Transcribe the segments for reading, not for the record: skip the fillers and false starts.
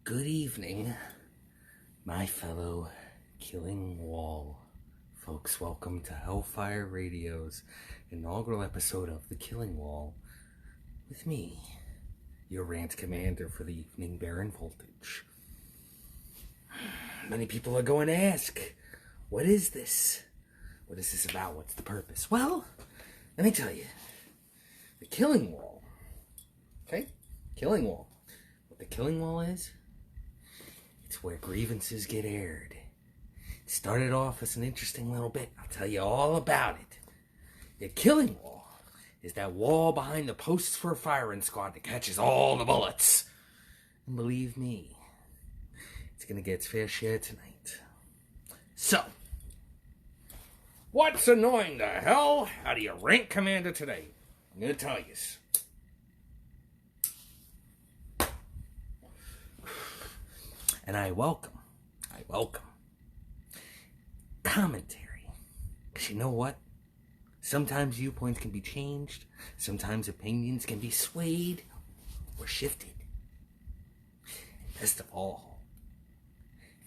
Good evening, my fellow Killing Wall folks. Welcome to Hellfire Radio's inaugural episode of The Killing Wall with me, your Rant Commander for the evening, BaronVvoltage. Many people are going to ask, what is this? What is this about? What's the purpose? Well, let me tell you. The Killing Wall. Okay? Killing Wall. What the Killing Wall is? It's where grievances get aired. It started off as an interesting little bit. I'll tell you all about it. The Killing Wall is that wall behind the posts for a firing squad that catches all the bullets. And believe me, it's going to get its fair share tonight. So, what's annoying the hell out of your Rant Commander today? I'm going to tell you. And I welcome commentary. Because you know what? Sometimes viewpoints can be changed. Sometimes opinions can be swayed or shifted. And best of all,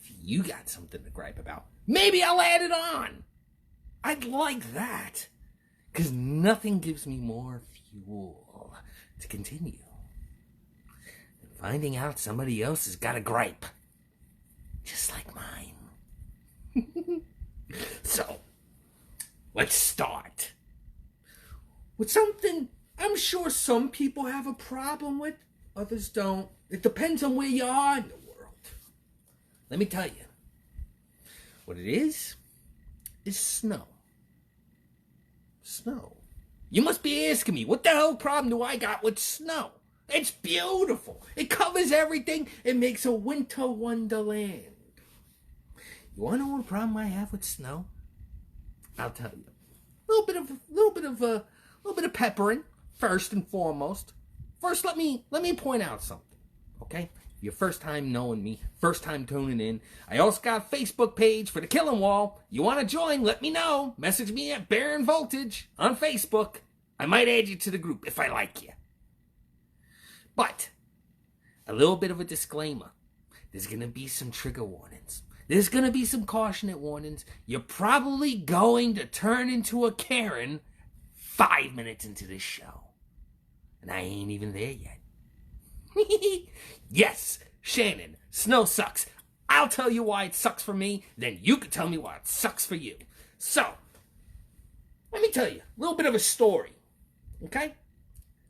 if you got something to gripe about, maybe I'll add it on. I'd like that. Because nothing gives me more fuel to continue than finding out somebody else has got a gripe. Just like mine. So, let's start with something I'm sure some people have a problem with, others don't. It depends on where you are in the world. Let me tell you. What it is snow. Snow. You must be asking me, what the hell problem do I got with snow? It's beautiful. It covers everything. It makes a winter wonderland. You want to know what problem I have with snow? I'll tell you. A little bit of peppering, first and foremost. First, let me point out something, okay? Your first time knowing me, first time tuning in. I also got a Facebook page for the Killing Wall. You want to join? Let me know. Message me at BaronVvoltage on Facebook. I might add you to the group if I like you. But a little bit of a disclaimer. There's going to be some trigger warnings. There's going to be some cautionate warnings. You're probably going to turn into a Karen 5 minutes into this show. And I ain't even there yet. Yes, Shannon, snow sucks. I'll tell you why it sucks for me, then you can tell me why it sucks for you. So, let me tell you a little bit of a story, okay?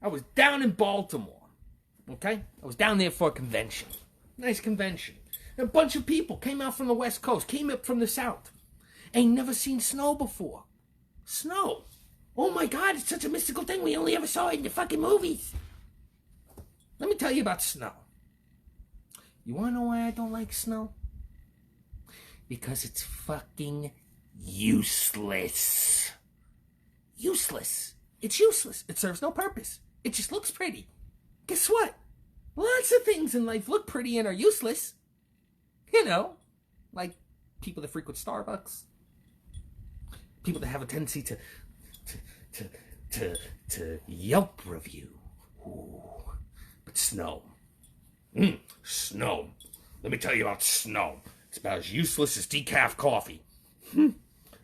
I was down in Baltimore, okay? I was down there for a convention. Nice convention. A bunch of people came out from the West Coast, came up from the South. Ain't never seen snow before. Snow. Oh my God, it's such a mystical thing. We only ever saw it in the fucking movies. Let me tell you about snow. You want to know why I don't like snow? Because it's fucking useless. Useless. It's useless. It serves no purpose. It just looks pretty. Guess what? Lots of things in life look pretty and are useless. You know, like people that frequent Starbucks. People that have a tendency to Yelp review. Ooh. But snow. Snow. Let me tell you about snow. It's about as useless as decaf coffee.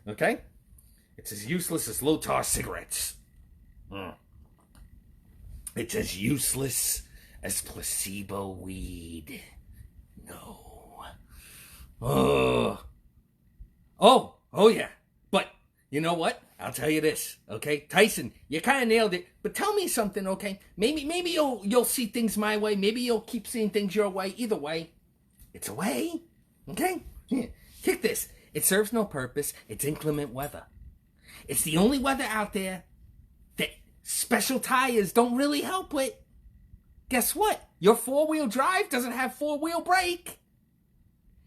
Okay? It's as useless as low-tar cigarettes. It's as useless as placebo weed. No. Oh yeah. But you know what? I'll tell you this, okay? Tyson, you kind of nailed it. But tell me something, okay? Maybe you'll see things my way. Maybe you'll keep seeing things your way. Either way, it's a way, okay? Here, kick this. It serves no purpose. It's inclement weather. It's the only weather out there that special tires don't really help with. Guess what? Your four-wheel drive doesn't have four-wheel brake.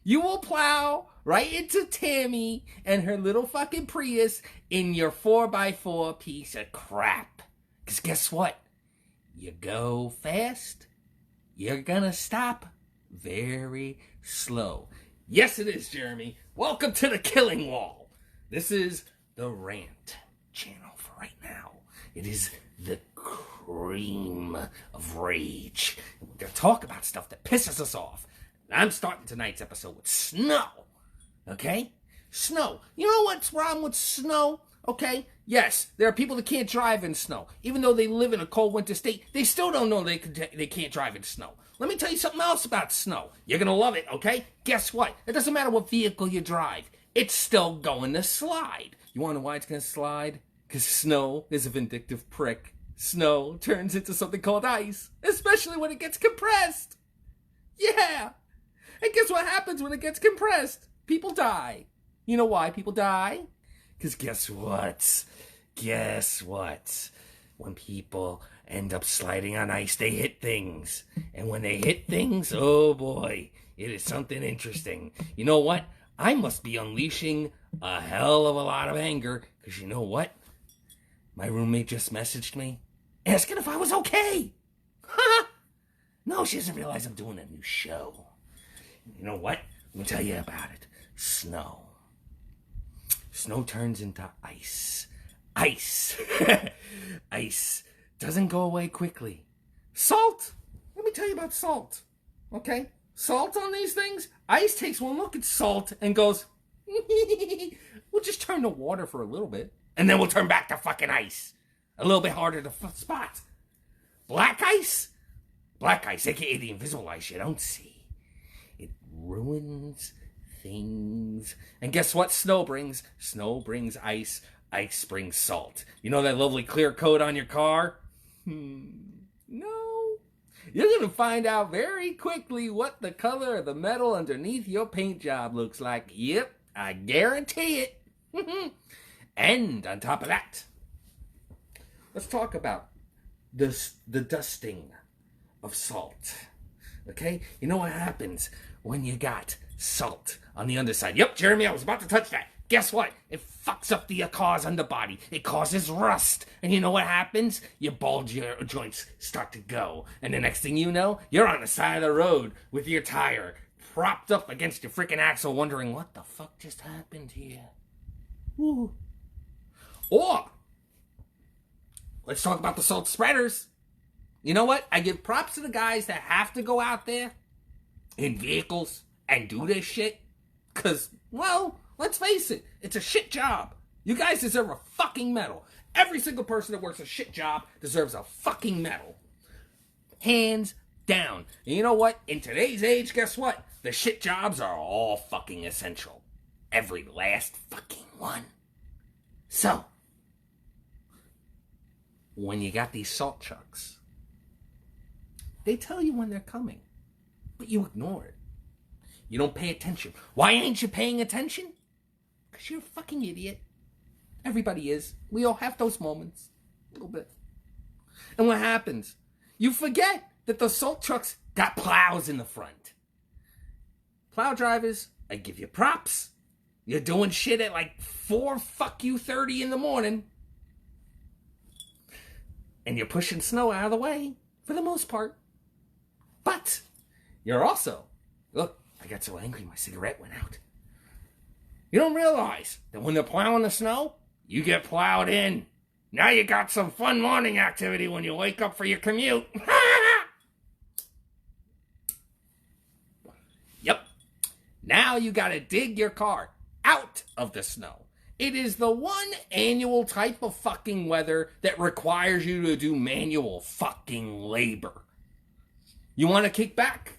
You will plow right into Tammy and her little fucking Prius in your 4x4 piece of crap. Because guess what? You go fast, you're gonna stop very slow. Yes, it is, Jeremy. Welcome to the Killing Wall. This is the Rant channel for right now. It is the cream of rage. We're going to talk about stuff that pisses us off. I'm starting tonight's episode with snow. Okay? Snow. You know what's wrong with snow? Okay? Yes, there are people that can't drive in snow. Even though they live in a cold winter state, they still don't know they can't drive in snow. Let me tell you something else about snow. You're going to love it, okay? Guess what? It doesn't matter what vehicle you drive. It's still going to slide. You want to know why it's going to slide? Because snow is a vindictive prick. Snow turns into something called ice, especially when it gets compressed. Yeah. And guess what happens when it gets compressed? People die. You know why people die? Because guess what? Guess what? When people end up sliding on ice, they hit things. And when they hit things, oh boy, it is something interesting. You know what? I must be unleashing a hell of a lot of anger. Because you know what? My roommate just messaged me asking if I was okay. No, she doesn't realize I'm doing a new show. You know what? Let me tell you about it. Snow. Snow turns into ice. Ice. Ice doesn't go away quickly. Salt. Let me tell you about salt. Okay? Salt on these things. Ice takes one look at salt and goes, we'll just turn to water for a little bit. And then we'll turn back to fucking ice. A little bit harder to spot. Black ice? Black ice, aka the invisible ice you don't see. It ruins things. And guess what snow brings? Snow brings ice. Ice brings salt. You know that lovely clear coat on your car? No. You're going to find out very quickly what the color of the metal underneath your paint job looks like. Yep, I guarantee it. And on top of that, let's talk about the dusting of salt. Okay? You know what happens when you got salt on the underside? Yep, Jeremy, I was about to touch that. Guess what? It fucks up the car's underbody. It causes rust. And you know what happens? Your bulge joints start to go. And the next thing you know, you're on the side of the road with your tire propped up against your freaking axle wondering, what the fuck just happened here? Ooh. Or, let's talk about the salt spreaders. You know what? I give props to the guys that have to go out there in vehicles and do this shit. Because, well, let's face it, it's a shit job. You guys deserve a fucking medal. Every single person that works a shit job deserves a fucking medal. Hands down. And you know what? In today's age, guess what? The shit jobs are all fucking essential. Every last fucking one. So, when you got these salt trucks, they tell you when they're coming, but you ignore it. You don't pay attention. Why ain't you paying attention? Because you're a fucking idiot. Everybody is. We all have those moments. A little bit. And what happens? You forget that the salt trucks got plows in the front. Plow drivers, I give you props. You're doing shit at like 4:30 in the morning. And you're pushing snow out of the way, for the most part. But, you're also, look, I got so angry my cigarette went out. You don't realize that when they're plowing the snow, you get plowed in. Now you got some fun morning activity when you wake up for your commute. Yep. Now you gotta dig your car out of the snow. It is the one annual type of fucking weather that requires you to do manual fucking labor. You want to kick back?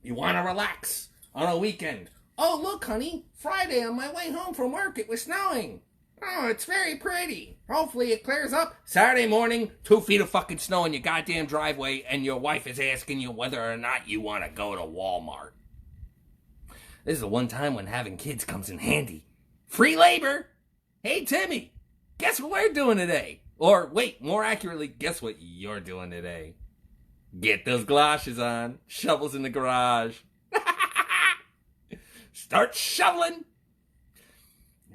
You want to relax on a weekend? Oh, look, honey, Friday on my way home from work, it was snowing. Oh, it's very pretty. Hopefully it clears up. Saturday morning, 2 feet of fucking snow in your goddamn driveway, and your wife is asking you whether or not you want to go to Walmart. This is the one time when having kids comes in handy. Free labor! Hey, Timmy, guess what we're doing today? Or, wait, more accurately, guess what you're doing today? Get those galoshes on. Shovels in the garage. Start shoveling!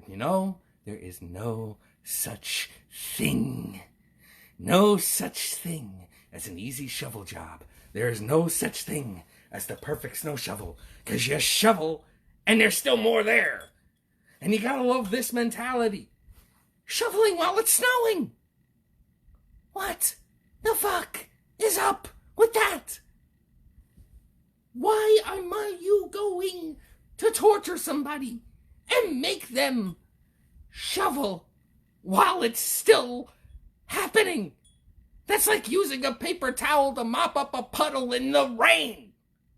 You know, there is no such thing. No such thing as an easy shovel job. There is no such thing as the perfect snow shovel. Because you shovel, and there's still more there. And you gotta love this mentality. Shoveling while it's snowing. What the fuck is up with that? Why are you going to torture somebody and make them shovel while it's still happening? That's like using a paper towel to mop up a puddle in the rain.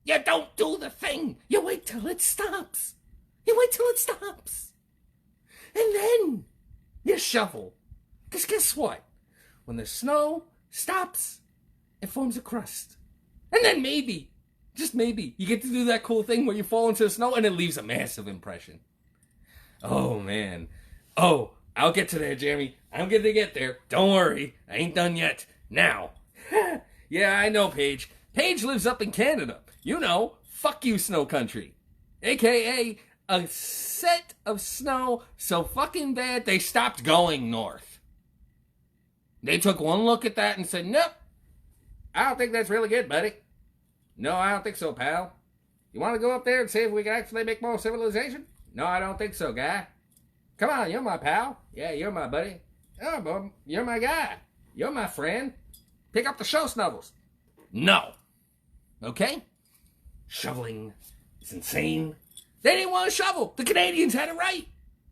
You don't do the thing. You wait till it stops. And then you shovel. Because guess what? When the snow stops, it forms a crust. And then maybe, just maybe, you get to do that cool thing where you fall into the snow and it leaves a massive impression. Oh, man. Oh, I'll get to there, Jeremy. I'm going to get there. Don't worry. I ain't done yet. Now. Yeah, I know, Paige. Paige lives up in Canada. You know, fuck you, snow country. AKA a set of snow so fucking bad they stopped going north. They took one look at that and said, nope, I don't think that's really good, buddy. No, I don't think so, pal. You want to go up there and see if we can actually make more civilization? No, I don't think so, guy. Come on, you're my pal. Yeah, you're my buddy. Oh, Bob, you're my guy. You're my friend. Pick up the show snuffles. No. Okay? Shoveling is insane. They didn't want to shovel. The Canadians had it right.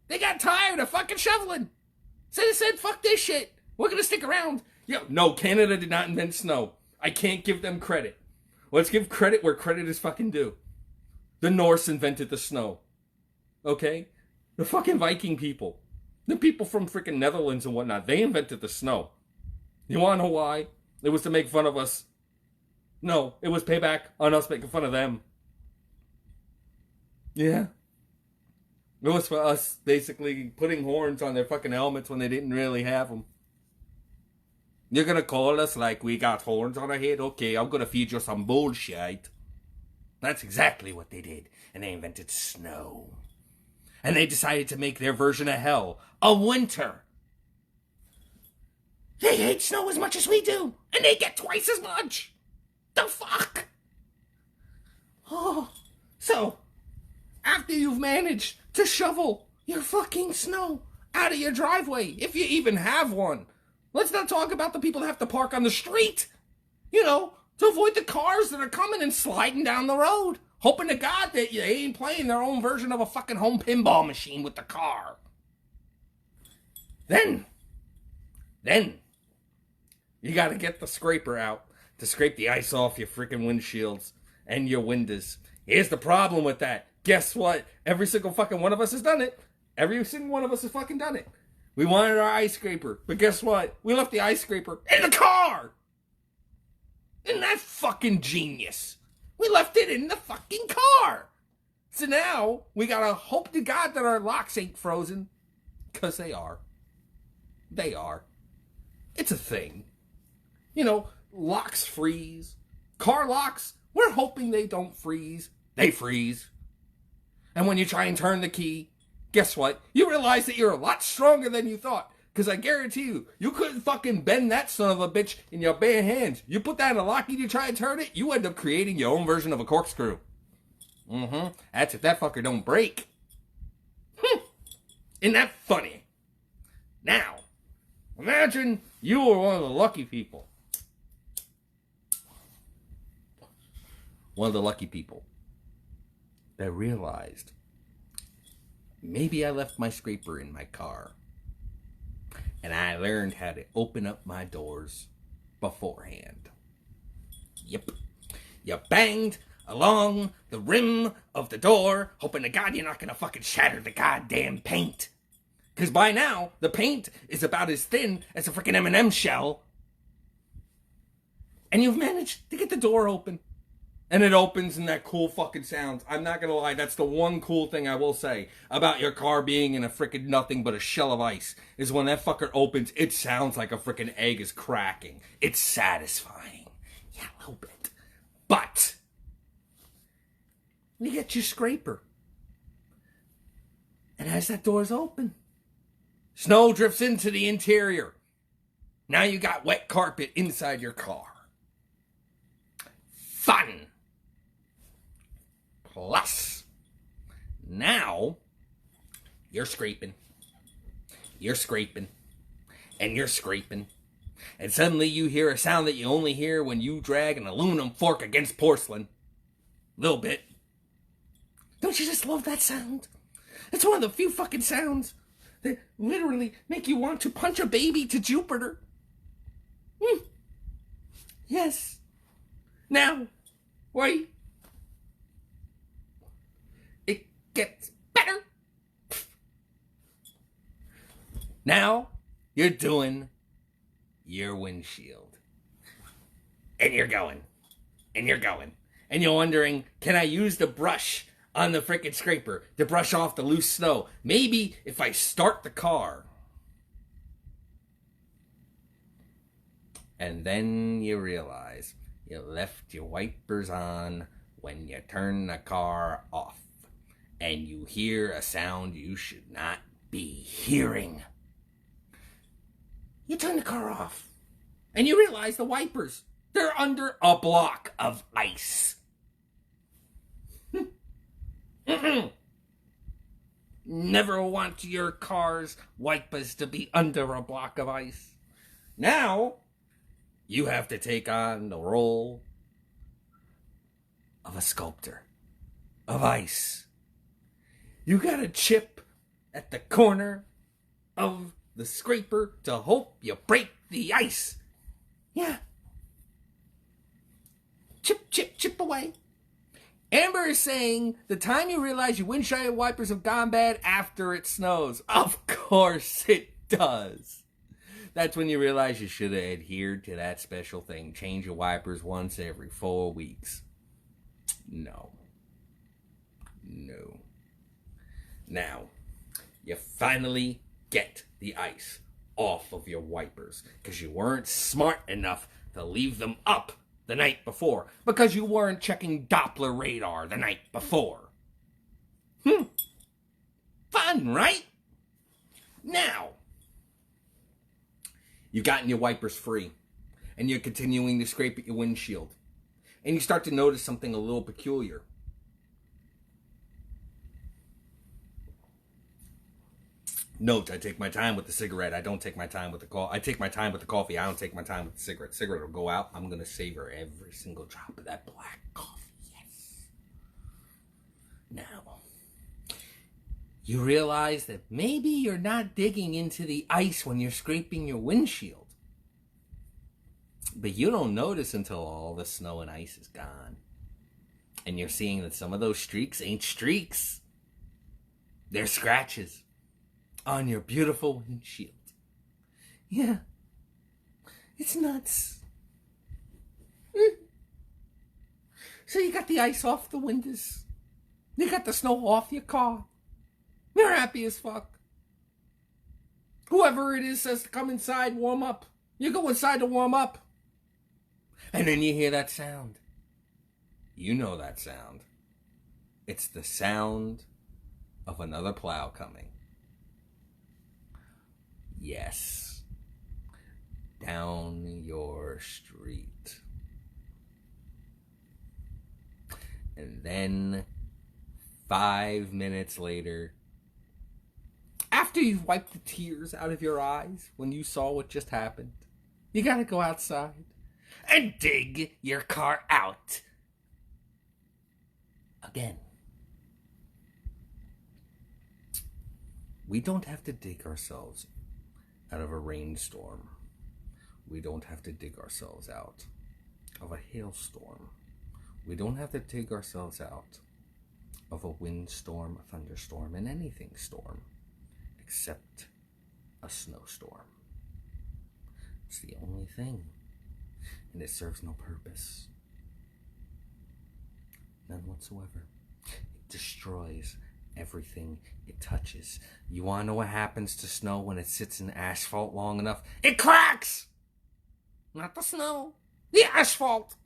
They got tired of fucking shoveling. So they said, fuck this shit. We're going to stick around. No, Canada did not invent snow. I can't give them credit. Let's give credit where credit is fucking due. The Norse invented the snow. Okay? The fucking Viking people. The people from freaking Netherlands and whatnot. They invented the snow. You want to know why? It was to make fun of us. No, it was payback on us making fun of them. Yeah. It was for us basically putting horns on their fucking helmets when they didn't really have them. You're gonna call us like we got horns on our head? Okay, I'm gonna feed you some bullshit. That's exactly what they did. And they invented snow. And they decided to make their version of hell a winter. They hate snow as much as we do. And they get twice as much. The fuck? Oh, so, after you've managed to shovel your fucking snow out of your driveway, if you even have one, let's not talk about the people that have to park on the street, to avoid the cars that are coming and sliding down the road, hoping to God that they ain't playing their own version of a fucking home pinball machine with the car. Then, you gotta get the scraper out to scrape the ice off your freaking windshields and your windows. Here's the problem with that. Guess what? Every single fucking one of us has done it. Every single one of us has fucking done it. We wanted our ice scraper, but guess what? We left the ice scraper in the car! Isn't that fucking genius? We left it in the fucking car! So now, we gotta hope to God that our locks ain't frozen. 'Cause they are. They are. It's a thing. Locks freeze. Car locks, we're hoping they don't freeze. They freeze. And when you try and turn the key, guess what? You realize that you're a lot stronger than you thought. Because I guarantee you couldn't fucking bend that son of a bitch in your bare hands. You put that in a lock and you try and turn it, you end up creating your own version of a corkscrew. That's if that fucker don't break. Isn't that funny? Now, imagine you were one of the lucky people. One of the lucky people that realized maybe I left my scraper in my car. And I learned how to open up my doors beforehand. Yep. You banged along the rim of the door, hoping to God you're not going to fucking shatter the goddamn paint. Because by now, the paint is about as thin as a freaking M&M shell. And you've managed to get the door open. And it opens and that cool fucking sounds. I'm not gonna lie, that's the one cool thing I will say about your car being in a freaking nothing but a shell of ice, is when that fucker opens, it sounds like a freaking egg is cracking. It's satisfying. Yeah, a little bit. But you get your scraper. And as that door's open, snow drifts into the interior. Now you got wet carpet inside your car. Fun. Plus, now, you're scraping, and you're scraping, and suddenly you hear a sound that you only hear when you drag an aluminum fork against porcelain. Little bit. Don't you just love that sound? It's one of the few fucking sounds that literally make you want to punch a baby to Jupiter. Yes. Now, wait. It gets better. Now, you're doing your windshield. And you're going. And you're going. And you're wondering, can I use the brush on the frickin' scraper to brush off the loose snow? Maybe if I start the car. And then you realize you left your wipers on when you turn the car off. And you hear a sound you should not be hearing. You turn the car off. And you realize the wipers, they're under a block of ice. Never want your car's wipers to be under a block of ice. Now, you have to take on the role of a sculptor of ice. You gotta chip at the corner of the scraper to hope you break the ice. Yeah. Chip, chip, chip away. Amber is saying the time you realize your windshield wipers have gone bad after it snows. Of course it does. That's when you realize you should have adhered to that special thing. Change your wipers once every 4 weeks. No. Now, you finally get the ice off of your wipers because you weren't smart enough to leave them up the night before, because you weren't checking Doppler radar the night before. Fun, right? Now, you've gotten your wipers free, and you're continuing to scrape at your windshield, and you start to notice something a little peculiar. Note, I take my time with the cigarette. I don't take my time with the coffee. I take my time with the coffee. I don't take my time with the cigarette. Cigarette will go out. I'm going to savor every single drop of that black coffee. Yes. Now, you realize that maybe you're not digging into the ice when you're scraping your windshield. But you don't notice until all the snow and ice is gone. And you're seeing that some of those streaks ain't streaks. They're scratches on your beautiful windshield. Yeah. It's nuts. So you got the ice off the windows. You got the snow off your car. You're happy as fuck. Whoever it is says to come inside, warm up. You go inside to warm up. And then you hear that sound. You know that sound. It's the sound of another plow coming. Yes. Down your street. And then 5 minutes later, after you've wiped the tears out of your eyes when you saw what just happened, you gotta go outside and dig your car out again. We don't have to dig ourselves out of a rainstorm. We don't have to dig ourselves out of a hailstorm. We don't have to dig ourselves out of a windstorm, a thunderstorm, an anything storm, except a snowstorm. It's the only thing, and it serves no purpose. None whatsoever. It destroys everything it touches. You want to know what happens to snow when it sits in asphalt long enough? It cracks! Not the snow. The asphalt.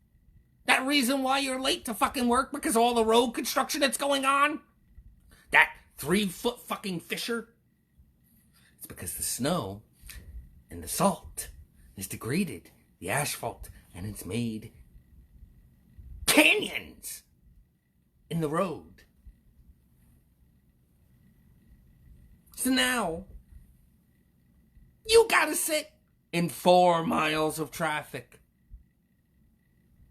That reason why you're late to fucking work because of all the road construction that's going on? That 3-foot fucking fissure? It's because the snow and the salt has degraded the asphalt and it's made canyons in the road. So now, you gotta sit in 4 miles of traffic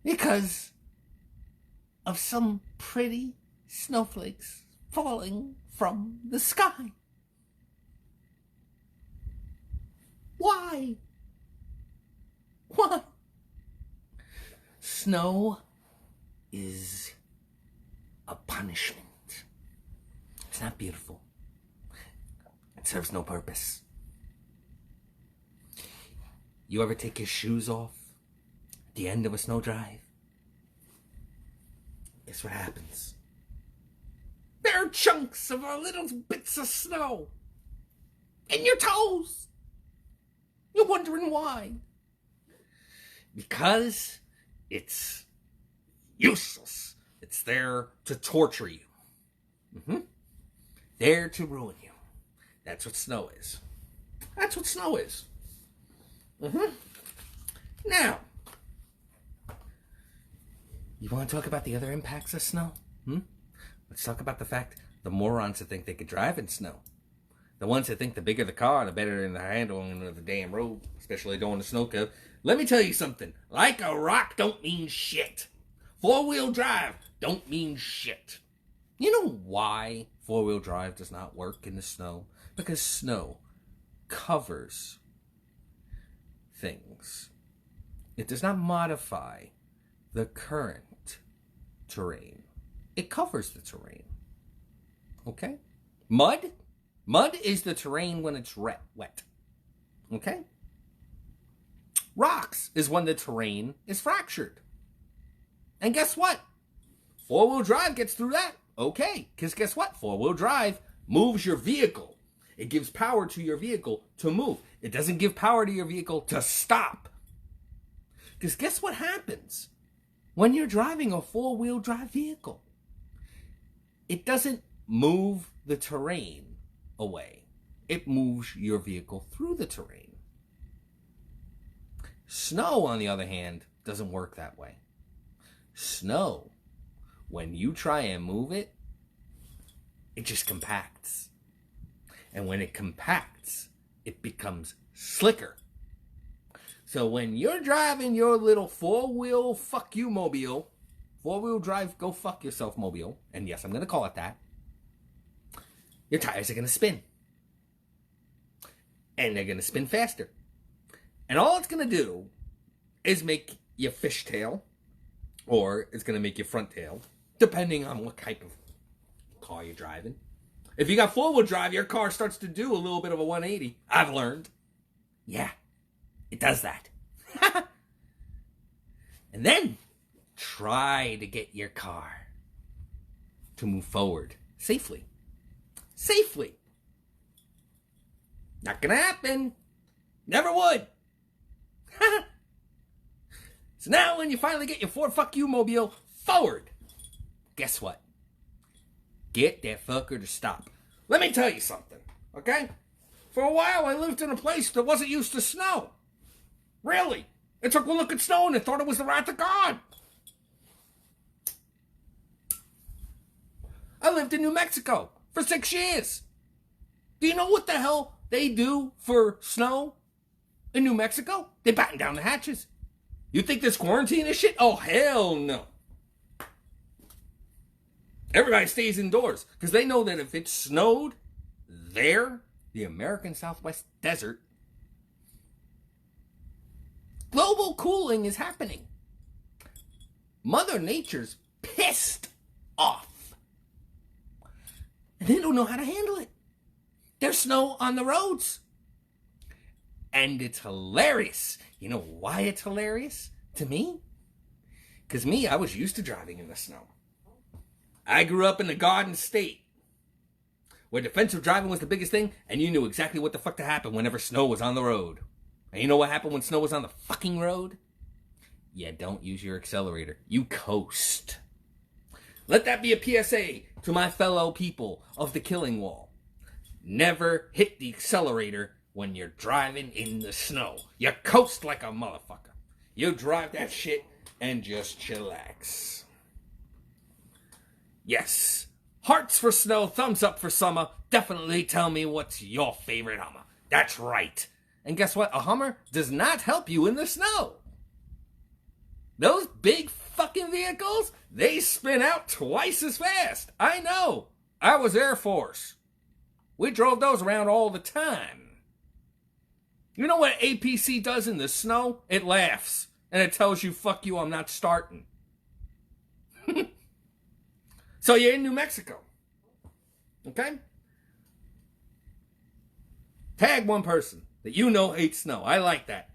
because of some pretty snowflakes falling from the sky. Why? Why? Snow is a punishment. It's not beautiful. It serves no purpose. You ever take your shoes off at the end of a snow drive? Guess what happens? There are chunks of little bits of snow in your toes. You're wondering why. Because it's useless. It's there to torture you. There to ruin you. That's what snow is. That's what snow is. Now, you want to talk about the other impacts of snow? Let's talk about the fact the morons that think they could drive in snow. The ones that think the bigger the car, the better in the handling of the damn road, especially during the snow cover. Let me tell you something. Like a rock don't mean shit. Four-wheel drive don't mean shit. You know why four-wheel drive does not work in the snow? Because snow covers things. It does not modify the current terrain. It covers the terrain. Okay? Mud is the terrain when it's wet. Okay? Rocks is when the terrain is fractured. And guess what? Four-wheel drive gets through that. Okay, because guess what? Four-wheel drive moves your vehicle. It gives power to your vehicle to move. It doesn't give power to your vehicle to stop. Because guess what happens when you're driving a four-wheel drive vehicle? It doesn't move the terrain away. It moves your vehicle through the terrain. Snow, on the other hand, doesn't work that way. Snow, when you try and move it, it just compacts. And when it compacts, it becomes slicker. So when you're driving your little four-wheel fuck you mobile, four-wheel drive go fuck yourself mobile, and yes, I'm going to call it that, your tires are going to spin. And they're going to spin faster. And all it's going to do is make your fishtail, or it's going to make your front tail, depending on what type of car you're driving. If you got four-wheel drive, your car starts to do a little bit of a 180. I've learned. Yeah, it does that. And then try to get your car to move forward safely. Safely. Not gonna happen. Never would. So now when you finally get your Ford fuck you mobile forward, guess what? Get that fucker to stop. Let me tell you something, okay? For a while I lived in a place that wasn't used to snow. Really. It took one look at snow and it thought it was the wrath of God. I lived in New Mexico for 6 years. Do you know what the hell they do for snow in New Mexico? They batten down the hatches. You think this quarantine is shit? Oh, hell no. Everybody stays indoors because they know that if it snowed there, the American Southwest desert, global cooling is happening. Mother Nature's pissed off. And they don't know how to handle it. There's snow on the roads. And it's hilarious. You know why it's hilarious to me? Because me, I was used to driving in the snow. I grew up in the Garden State, where defensive driving was the biggest thing, and you knew exactly what the fuck to happen whenever snow was on the road. And you know what happened when snow was on the fucking road? You don't use your accelerator. You coast. Let that be a PSA to my fellow people of the Killing Wall. Never hit the accelerator when you're driving in the snow. You coast like a motherfucker. You drive that shit and just chillax. Yes. Hearts for snow, thumbs up for summer. Definitely tell me what's your favorite Hummer. That's right. And guess what? A Hummer does not help you in the snow. Those big fucking vehicles, they spin out twice as fast. I know. I was Air Force. We drove those around all the time. You know what APC does in the snow? It laughs. And it tells you, fuck you, I'm not starting. So you're in New Mexico. Okay? Tag one person that you know hates snow. I like that.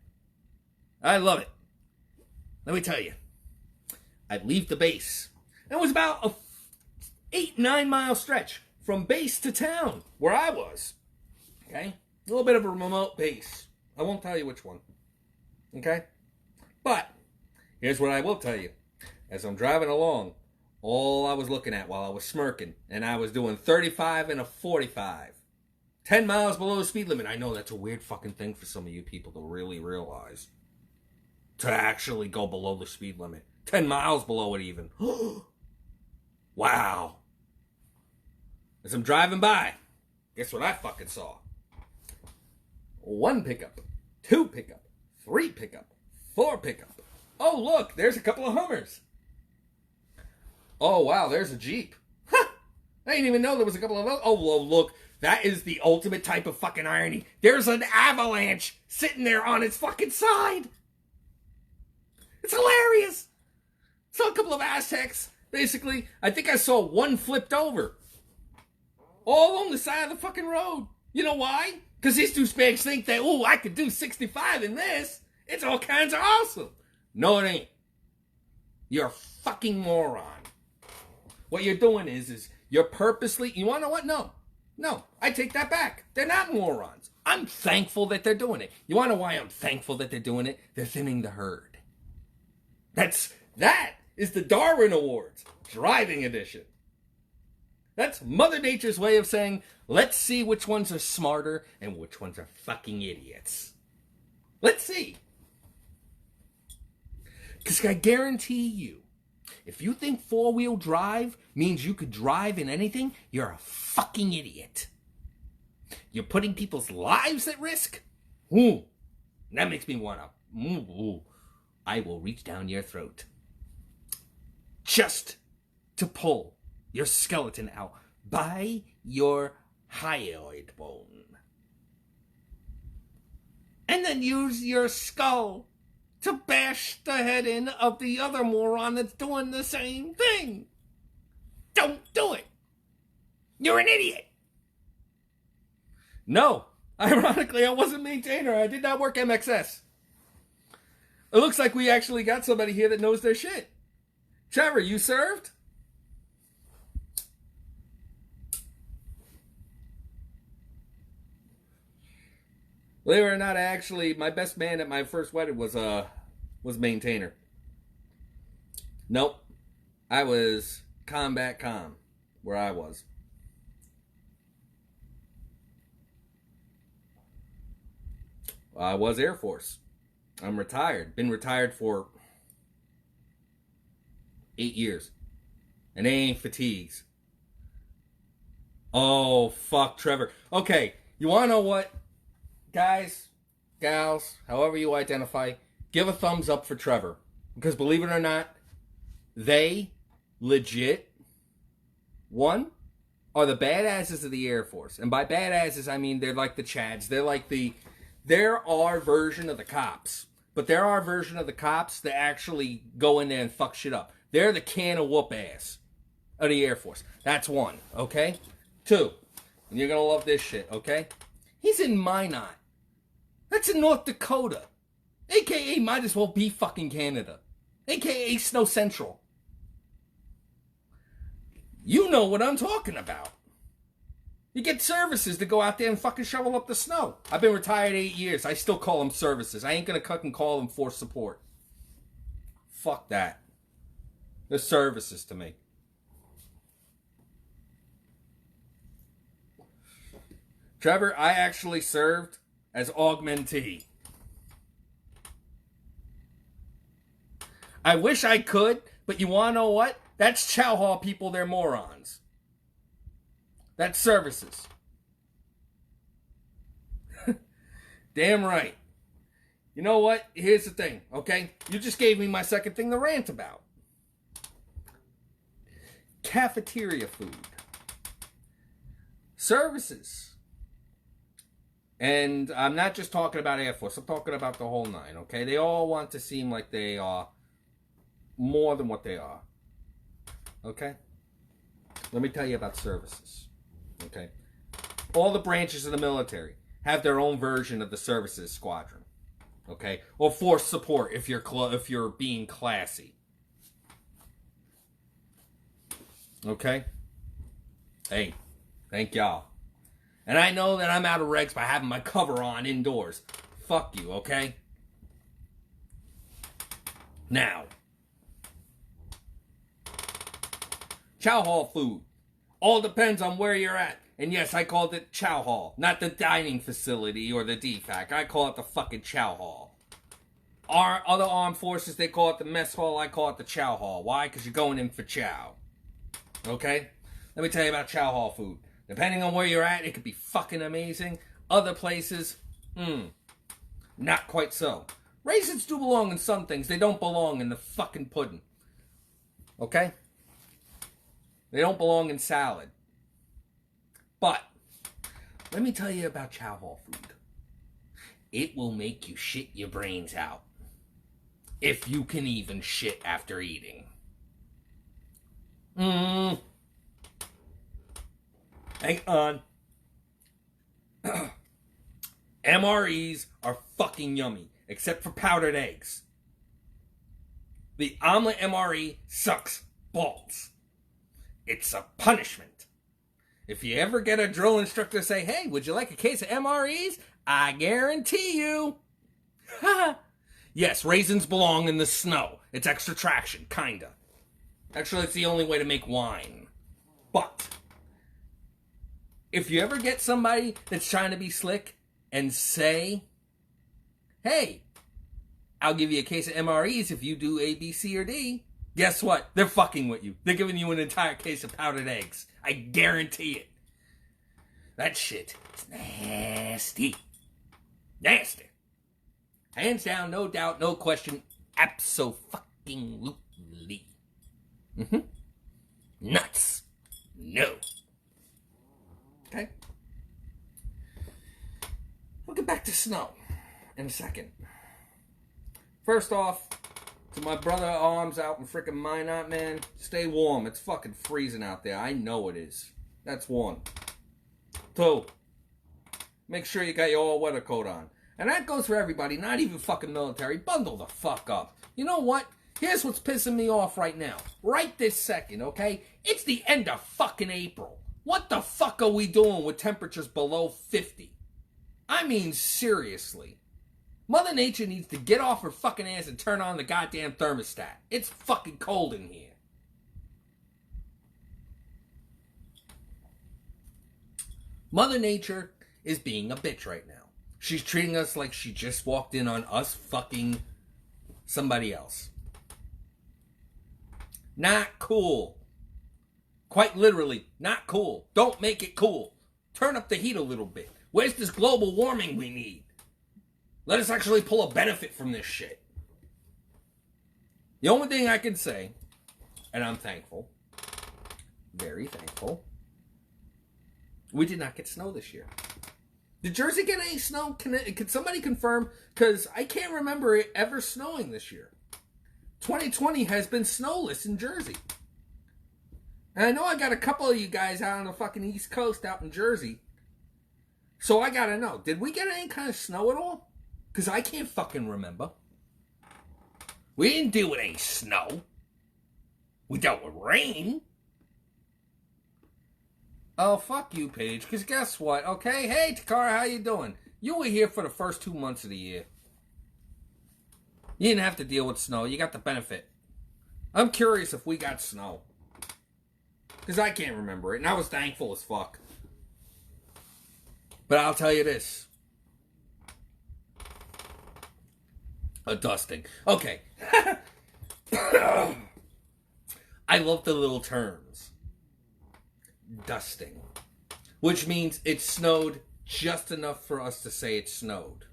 I love it. Let me tell you. I'd leave the base. It was about a 8-9 mile stretch from base to town where I was. Okay? A little bit of a remote base. I won't tell you which one. Okay? But here's what I will tell you. As I'm driving along, all I was looking at while I was smirking, and I was doing 35 and a 45. 10 miles below the speed limit. I know that's a weird fucking thing for some of you people to really realize. To actually go below the speed limit. 10 miles below it even. Wow. As I'm driving by, guess what I fucking saw? 1 pickup, 2 pickup, 3 pickup, 4 pickup. Oh, look, there's a couple of Hummers. Oh, wow, there's a Jeep. Huh, I didn't even know there was a couple of those. Oh, well, look, that is the ultimate type of fucking irony. There's an avalanche sitting there on its fucking side. It's hilarious. Saw a couple of Aztecs. Basically, I think I saw one flipped over. All along the side of the fucking road. You know why? Because these douchebags think that, oh, I could do 65 in this. It's all kinds of awesome. No, it ain't. You're a fucking moron. What you're doing is you're purposely, you want to know what? No, I take that back. They're not morons. I'm thankful that they're doing it. You want to know why I'm thankful that they're doing it? They're thinning the herd. That is the Darwin Awards, driving edition. That's Mother Nature's way of saying, let's see which ones are smarter and which ones are fucking idiots. Let's see. Because I guarantee you, if you think four-wheel drive means you could drive in anything, you're a fucking idiot. You're putting people's lives at risk? Ooh, that makes me want to... I will reach down your throat. Just to pull your skeleton out by your hyoid bone. And then use your skull to bash the head in of the other moron that's doing the same thing. Don't do it. You're an idiot. No, ironically, I wasn't maintainer. I did not work MXS. It looks like we actually got somebody here that knows their shit. Trevor, you served? Believe it or not, actually, my best man at my first wedding was maintainer. Nope. I was combat comm, where I was. I was Air Force. I'm retired. Been retired for 8 years. And they ain't fatigues. Oh, fuck, Trevor. Okay, you want to know what? Guys, gals, however you identify, give a thumbs up for Trevor. Because believe it or not, they legit, one, are the badasses of the Air Force. And by badasses, I mean they're like the Chads. They're our version of the cops. But they're our version of the cops that actually go in there and fuck shit up. They're the can of whoop ass of the Air Force. That's one, okay? Two, and you're going to love this shit, okay? He's in Minot. That's in North Dakota. AKA might as well be fucking Canada. AKA Snow Central. You know what I'm talking about. You get services to go out there and fucking shovel up the snow. I've been retired 8 years. I still call them services. I ain't gonna fucking call them force support. Fuck that. They're services to me. Trevor, I actually served as augmentee. I wish I could, but you wanna know what? That's Chow Hall people, they're morons. That's services. Damn right. You know what? Here's the thing, okay? You just gave me my second thing to rant about. cafeteria food, services. And I'm not just talking about Air Force. I'm talking about the whole nine, okay? They all want to seem like they are more than what they are. Okay? Let me tell you about services. Okay? All the branches of the military have their own version of the services squadron. Okay? Or force support if you're being classy. Okay? Hey, thank y'all. And I know that I'm out of regs by having my cover on indoors. Fuck you, okay? Now, chow hall food. All depends on where you're at. And yes, I called it chow hall, not the dining facility or the DFAC. I call it the fucking chow hall. Our other armed forces, they call it the mess hall. I call it the chow hall. Why? Because you're going in for chow. Okay? Let me tell you about chow hall food. Depending on where you're at, it could be fucking amazing. Other places, not quite so. Raisins do belong in some things. They don't belong in the fucking pudding. Okay? They don't belong in salad. But, let me tell you about chow hall food. It will make you shit your brains out. If you can even shit after eating. Hang on. MREs are fucking yummy, except for powdered eggs. The omelet MRE sucks balls. It's a punishment. If you ever get a drill instructor say, hey, would you like a case of MREs? I guarantee you. Yes, raisins belong in the snow. It's extra traction, kinda. Actually, it's the only way to make wine. But if you ever get somebody that's trying to be slick and say, hey, I'll give you a case of MREs if you do A, B, C, or D, guess what? They're fucking with you. They're giving you an entire case of powdered eggs. I guarantee it. That shit is nasty. Nasty. Hands down, no doubt, no question, abso-fucking-lutely. Nuts. No. Okay? We'll get back to snow in a second. First off, to my brother arms out in frickin' Minot, man, stay warm. It's fucking freezing out there. I know it is. That's one. Two, make sure you got your all-weather coat on. And that goes for everybody, not even fucking military. Bundle the fuck up. You know what? Here's what's pissing me off right now. Right this second, okay? It's the end of fucking April. What the fuck are we doing with temperatures below 50? I mean, seriously. Mother Nature needs to get off her fucking ass and turn on the goddamn thermostat. It's fucking cold in here. Mother Nature is being a bitch right now. She's treating us like she just walked in on us fucking somebody else. Not cool. Quite literally, not cool. Don't make it cool. Turn up the heat a little bit. Where's this global warming we need? Let us actually pull a benefit from this shit. The only thing I can say, and I'm thankful, very thankful, we did not get snow this year. Did Jersey get any snow? Can somebody confirm? Because I can't remember it ever snowing this year. 2020 has been snowless in Jersey. And I know I got a couple of you guys out on the fucking East Coast out in Jersey. So I gotta know, did we get any kind of snow at all? Because I can't fucking remember. We didn't deal with any snow. We dealt with rain. Oh, fuck you, Paige, because guess what, okay? Hey, Takara, how you doing? You were here for the first 2 months of the year. You didn't have to deal with snow. You got the benefit. I'm curious if we got snow. Because I can't remember it, and I was thankful as fuck. But I'll tell you this. A dusting. Okay. I love the little terms. Dusting. Which means it snowed just enough for us to say it snowed.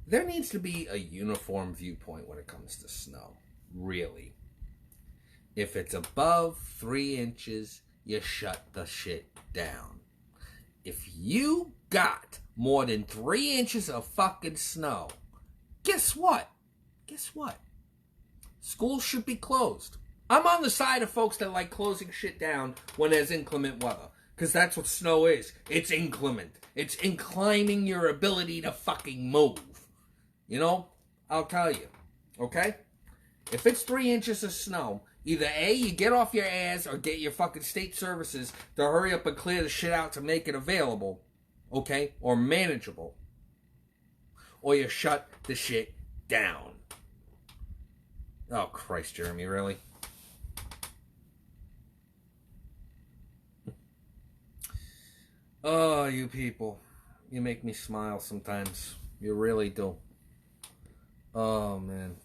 There needs to be a uniform viewpoint when it comes to snow. Really. If it's above 3 inches, you shut the shit down. If you got more than 3 inches of fucking snow, guess what? Guess what? Schools should be closed. I'm on the side of folks that like closing shit down when there's inclement weather. Because that's what snow is. It's inclement. It's inclining your ability to fucking move. You know? I'll tell you. Okay? If it's 3 inches of snow, either A, you get off your ass or get your fucking state services to hurry up and clear the shit out to make it available. Okay? Or manageable. Or you shut the shit down. Oh, Christ, Jeremy, really? Oh, you people. You make me smile sometimes. You really do. Oh, man.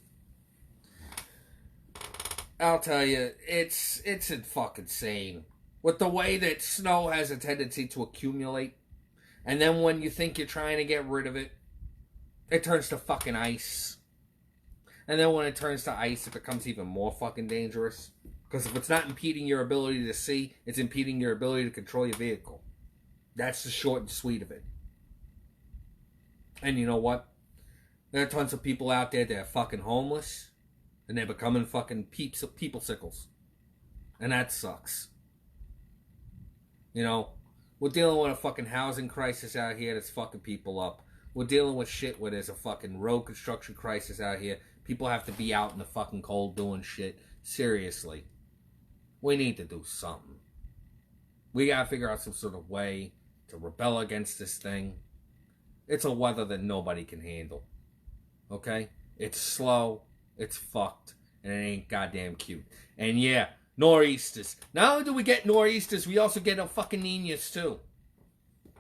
I'll tell you, it's fucking insane. With the way that snow has a tendency to accumulate. And then when you think you're trying to get rid of it, it turns to fucking ice. And then when it turns to ice, it becomes even more fucking dangerous. Because if it's not impeding your ability to see, it's impeding your ability to control your vehicle. That's the short and sweet of it. And you know what? There are tons of people out there that are fucking homeless. And they're becoming fucking people sickles. And that sucks. You know, we're dealing with a fucking housing crisis out here that's fucking people up. We're dealing with shit where there's a fucking road construction crisis out here. People have to be out in the fucking cold doing shit. Seriously. We need to do something. We gotta figure out some sort of way to rebel against this thing. It's a weather that nobody can handle. Okay? It's slow, it's fucked, and it ain't goddamn cute. And yeah, nor'easters. Not only do we get nor'easters, we also get a fucking Niñas too.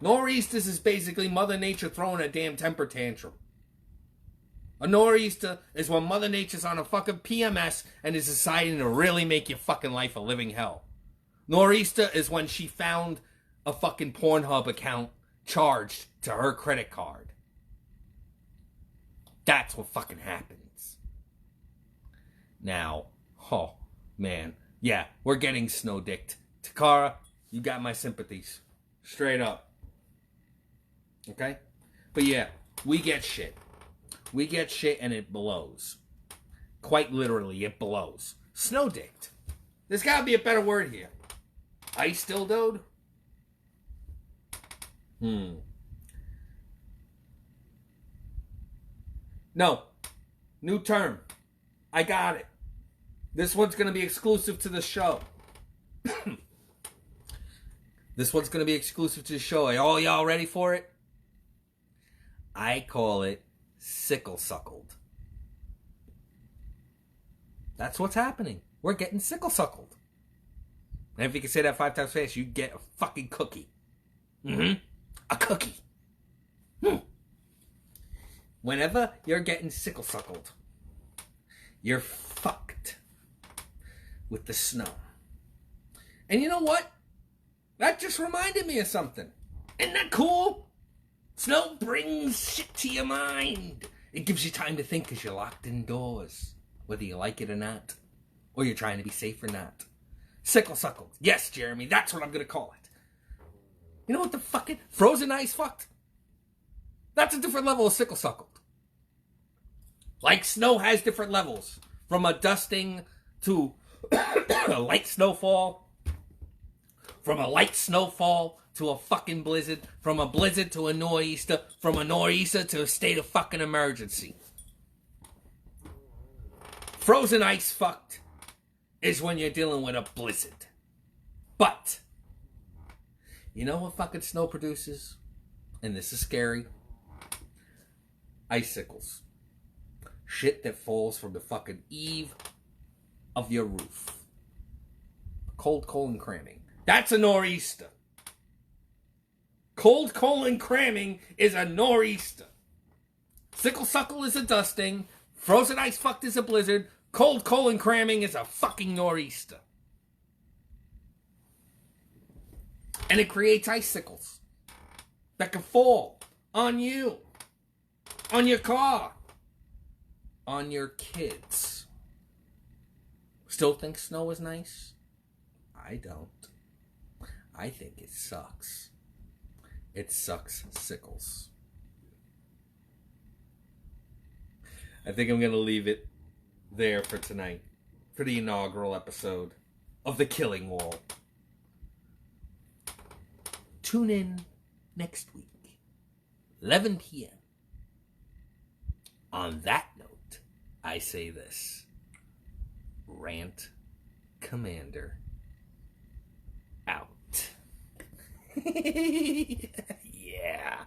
Nor'easters is basically Mother Nature throwing a damn temper tantrum. A nor'easter is when Mother Nature's on a fucking PMS and is deciding to really make your fucking life a living hell. Nor'easter is when she found a fucking Pornhub account charged to her credit card. That's what fucking happens. Now, oh, man. Yeah, we're getting snow-dicked. Takara, you got my sympathies. Straight up. Okay? But yeah, we get shit. We get shit and it blows. Quite literally, it blows. Snow-dicked. There's gotta be a better word here. Ice dildoed? No. New term. I got it. This one's gonna be exclusive to the show. This one's gonna be exclusive to the show. Are all y'all ready for it? I call it sickle-suckled. That's what's happening. We're getting sickle-suckled. And if you can say that 5 times fast, you get a fucking cookie. A cookie. Whenever you're getting sickle-suckled, you're fucked with the snow. And you know what? That just reminded me of something. Isn't that cool? Snow brings shit to your mind. It gives you time to think because you're locked indoors, whether you like it or not, or you're trying to be safe or not. Sickle-suckled. Yes, Jeremy, that's what I'm going to call it. You know what the fucking frozen ice fucked? That's a different level of sickle-suckled. Like snow has different levels. From a dusting to a light snowfall. From a light snowfall to a fucking blizzard. From a blizzard to a nor'easter. From a nor'easter to a state of fucking emergency. Frozen ice fucked is when you're dealing with a blizzard. But you know what fucking snow produces? And this is scary. Icicles. Shit that falls from the fucking eave of your roof. Cold colon cramming. That's a nor'easter. Cold colon cramming is a nor'easter. Sickle-suckle is a dusting. Frozen ice fucked is a blizzard. Cold colon cramming is a fucking nor'easter. And it creates icicles that can fall on you, on your car, on your kids. still think snow is nice? I don't. I think it sucks. It sucks sickles. I think I'm going to leave it there for tonight, for the inaugural episode of The Killing Wall. Tune in next week, 11 p.m. On that note, I say this. Rant Commander out. Yeah.